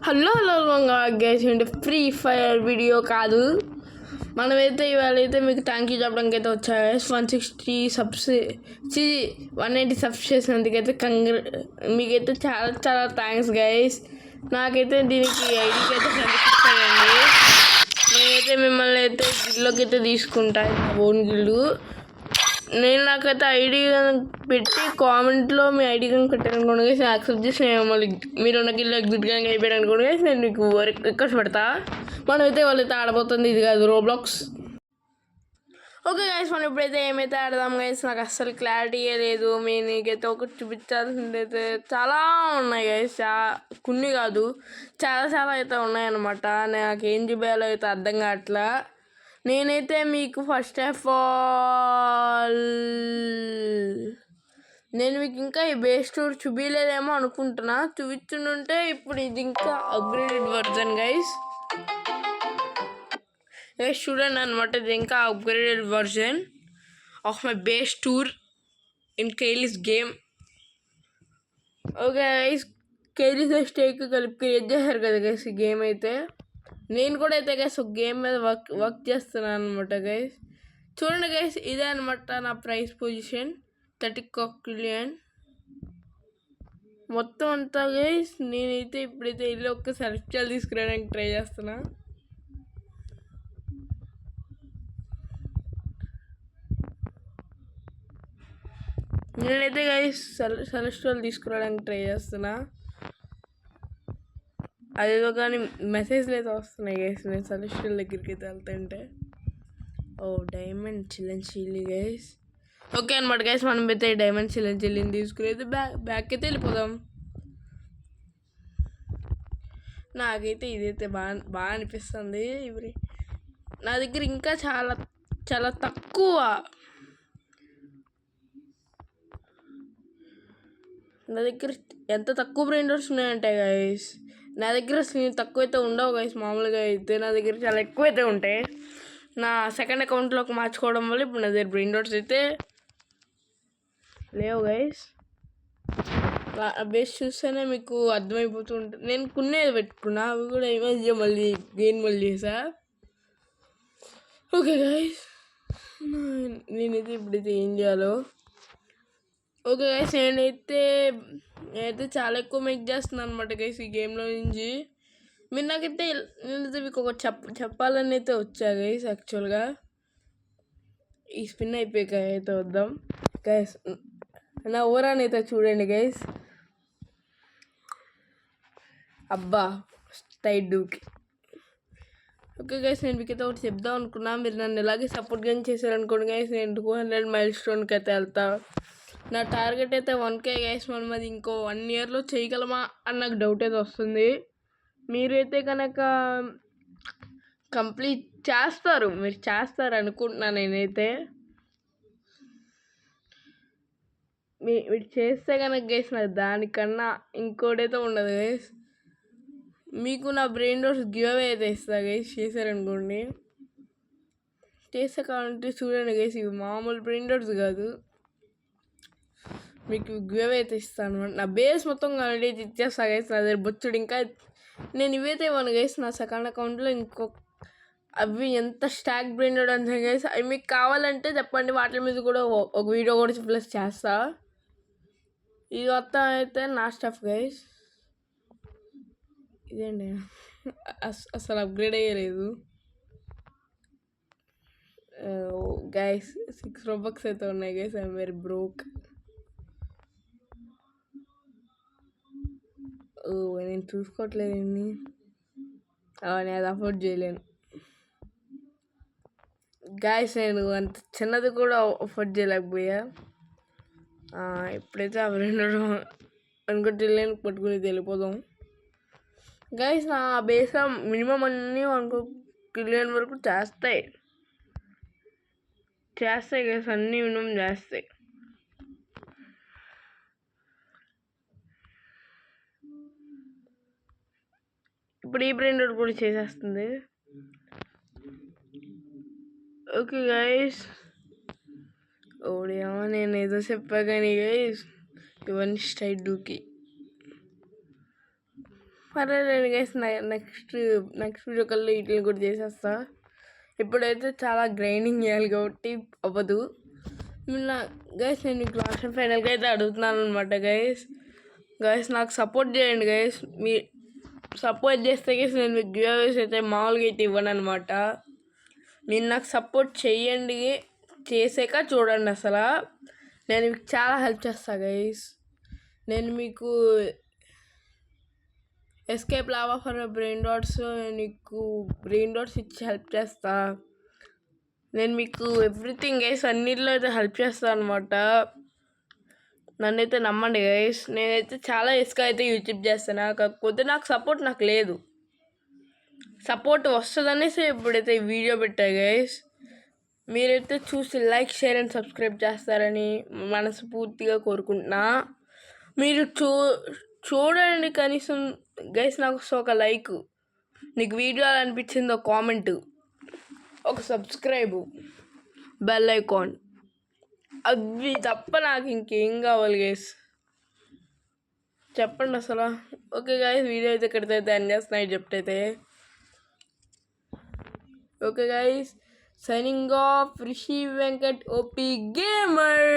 Hello guys, ఏంటి free fire video కాదు. మనమైతే ఇవాళ అయితే మీకు థ్యాంక్ యూ చెప్పడానికి అయితే వచ్చాయి. 160 సబ్స్ 180 సబ్స్ చేసినందుకైతే మీకైతే చాలా చాలా థ్యాంక్స్ గైస్. నాకైతే దీనికి ఐడికి అయితే ఫ్రెండ్షిప్ అయ్యండి. నేనైతే మిమ్మల్ని అయితే గిల్లోకి అయితే తీసుకుంటాను, ఓన్ గిల్లు. నేను నాకైతే ఐడి పెట్టి కామెంట్లో మీ ఐడి కనుక పెట్టారనుకోండి, యాక్సెప్ట్ చేసి నేను మళ్ళీ మీరు నాకు ఇల్లు ఎగ్జిట్ కనుక అయిపోయారు అనుకోండి, నేను మీకు రిక్వెస్ట్ పెడతా. మనమైతే వాళ్ళైతే ఆడబోతుంది, ఇది కాదు రోబ్లాక్స్. ఓకే గైస్, మనం ఇప్పుడైతే ఏమైతే ఆడదాం గైస్. నాకు అస్సలు క్లారిటీయే లేదు. మీకైతే ఒకటి చూపించాల్సింది అయితే చాలా ఉన్నాయి గైస్. కొన్ని కాదు, చాలా చాలా అయితే ఉన్నాయన్నమాట. నాకు ఏం చూపించాలో అయితే అర్థం కావట్లా. నేనైతే మీకు ఫస్ట్ ఆఫ్ ఆల్ నేను మీకు ఇంకా ఈ బేస్ టూర్ చూపించలేదేమో అనుకుంటున్నా. చూపించుంటే ఇప్పుడు ఇది ఇంకా అప్గ్రేడెడ్ వర్జన్ గైస్. చూడండి అనమాట, ఇది ఇంకా upgraded version of my base tour in Kelly's game. Okay guys, Kelly's stake కలిపి క్రియేట్ చేశారు కదా గైస్ ఈ గేమ్ అయితే. నేను కూడా అయితే గైస్ ఒక గేమ్ మీద వర్క్ చేస్తున్నాను అనమాట గైస్. చూడండి గైస్, ఇదే అనమాట నా ప్రైస్ పొజిషన్ 30 కోక్లియన్ మొత్తం అంతా గైస్. నేనైతే ఇప్పుడైతే వెళ్ళి ఒక్క సెల్ఫీలు తీసుకురావడానికి ట్రై చేస్తున్నా. నేనైతే గైస్ సెలెస్టియల్ తీసుకురావడానికి ట్రై చేస్తున్నా. అదేదో కానీ మెసేజ్లు అయితే వస్తున్నాయి గైస్. నేను సెలెస్టియల్ దగ్గరికి అయితే వెళ్తుంటే ఓ డైమండ్ చిల్లీ గైస్. ఓకే అనమాట గైస్, మనం అయితే డైమండ్ చిల్లిని తీసుకుని అయితే బ్యాక్ అయితే వెళ్ళిపోదాం. నాకైతే ఇదైతే బాగా అనిపిస్తుంది. ఇవి నా దగ్గర ఇంకా చాలా చాలా తక్కువ, నా దగ్గర ఎంత తక్కువ బ్రెండర్స్ ఉన్నాయంటే గైస్. నా దగ్గర అసలు తక్కువైతే ఉండవు గైస్. మామూలుగా అయితే నా దగ్గర చాలా ఎక్కువైతే ఉంటాయి. నా సెకండ్ అకౌంట్లోకి మార్చుకోవడం వల్ల ఇప్పుడు నా దగ్గర బ్రెండర్స్ అయితే లేవు గైస్. బేస్ చూస్తేనే మీకు అర్థమైపోతూ ఉంటుంది. నేను కొన్నేది పెట్టుకున్నా, అవి కూడా ఈ మధ్య మళ్ళీ చేసా. ఓకే గైస్, నేనైతే ఇప్పుడైతే ఏం చేయాలో. ఓకే గైస్, నేనైతే చాలా ఎక్కువ మేక్ చేస్తున్నాను అనమాట గైస్ ఈ గేమ్లో నుంచి. మీరు నాకైతే నేనైతే మీకు ఒక చెప్పాలని అయితే వచ్చా గైస్. యాక్చువల్గా ఈ స్పిన్ అయిపోయాక అయితే వద్దాం గైస్. నా ఓరాన్ అయితే చూడండి గైస్. అబ్బా టైట్ డూకి. ఓకే గైస్, నేను మీకైతే ఒకటి చెప్దాం అనుకున్నా. మీరు నన్ను ఎలాగే సపోర్ట్ కానీ చేశారనుకోండి గైస్, నేను 200 మైల్ స్టోన్కి అయితే వెళ్తా. నా టార్గెట్ అయితే 1K గైస్. మనం అది ఇంకో 1 ఇయర్లో చేయగలమా అని నాకు డౌట్ అయితే వస్తుంది. మీరైతే కనుక కంప్లీట్ చేస్తారు, మీరు చేస్తారు అనుకుంటున్నాను నేనైతే. మీరు చేస్తే కనుక గైస్, నాకు దానికన్నా ఇంకోటైతే ఉండదు గైస్. మీకు నా బ్రెయిన్ డోర్స్ గివ్ అవే అయితే ఇస్తా గైస్, చేశారనుకోండి. చేస్తే కావాలంటే చూడండి గైస్, ఇవి మామూలు బ్రెయిన్ డోర్స్ కాదు. మీకు గివ్ అవే అయితే ఇస్తాను అనమాట. నా బేస్ మొత్తం కావాలంటే ఇచ్చేస్తా గైస్. నా దగ్గర బొచ్చుడు ఇంకా నేను ఇవైతే ఇవ్వను గైస్. నా సెకండ్ అకౌంట్లో అవి ఎంత స్టాక్ బ్రెయిన్ డోర్ అంటే గైస్, అవి మీకు కావాలంటే చెప్పండి. వాటి మీద కూడా ఒక వీడియో కూడా ప్లస్ చేస్తా. ఇది మొత్తం అయితే నా స్టఫ్ గైస్. ఇదేండి అసలు అప్గ్రేడ్ అయ్యలేదు గైస్. 6 రూబక్స్ అయితే ఉన్నాయి గైస్. I'm very broke. నేను చూసుకోవట్లేదు అండి, నేను అది అఫోర్డ్ చేయలేను గైస్. నేను అంత చిన్నది కూడా అఫోర్డ్ చేయలేకపోయా. ఇప్పుడైతే అవి 2 అనుకుంటే పట్టుకుని వెళ్ళిపోదాం గైస్. నా బేస్ మినిమం అన్నీ 1 బిలియన్ వరకు చేస్తాయి గైస్. అన్నీ మినిమం చేస్తాయి. ఇప్పుడు ఈ బ్రెండర్ కూడా చేసేస్తుంది. ఓకే గైస్, ఓడియా నేను ఏదో చెప్పా కానీ గైస్, ఇవన్నీ స్టైట్ డూకి. పర్వాలేదు గైస్, నెక్స్ట్ వీడియో కల్లా వీటిని కూడా చేసేస్తా. ఇప్పుడైతే చాలా గ్రైండింగ్ చేయాలి కాబట్టి అవ్వదు. గైస్ నేను మీకు లాస్ట్ ఫైనల్గా అయితే అడుగుతున్నాను అనమాట. గైస్ నాకు సపోర్ట్ చేయండి గైస్. మీ సపోర్ట్ చేస్తే గైస్ నేను మీకు గివ్ అయితే మామూలుగా అయితే ఇవ్వను అనమాట. మీరు నాకు సపోర్ట్ చేయండి, చేసాక చూడండి. అసలు నేను మీకు చాలా హెల్ప్ చేస్తాను గైస్. నేను మీకు escape lava for brain dots, నీకు బ్రెయిన్ డాట్స్ ఇచ్చి హెల్ప్ చేస్తా. నేను మీకు ఎవ్రీథింగ్ గైస్ అన్నిట్లో అయితే హెల్ప్ చేస్తాను అనమాట. నన్నైతే నమ్మండి గైస్. నేనైతే చాలా ఇసుక అయితే యూట్యూబ్ చేస్తాను, కాకపోతే నాకు సపోర్ట్ లేదు. సపోర్ట్ వస్తుందనేసి ఇప్పుడైతే ఈ వీడియో పెట్టా గైస్. మీరైతే చూసి లైక్, షేర్ అండ్ సబ్స్క్రైబ్ చేస్తారని మనస్ఫూర్తిగా కోరుకుంటున్నా. మీరు చూడండి కనీసం గైస్. నాకు ఒక లైక్, నీకు వీడియో అనిపించింది ఒక కామెంట్, ఒక సబ్స్క్రైబ్, బెల్ ఐకాన్, అవి తప్ప నాకు ఇంకేం కావాలి గైస్? చెప్పండి అసలు. ఓకే గైస్, వీడియో అయితే ఇక్కడితో ఎండ్ చేస్తున్నాయి చెప్తే. Okay guys, signing off Rishi Venkat OP gamer.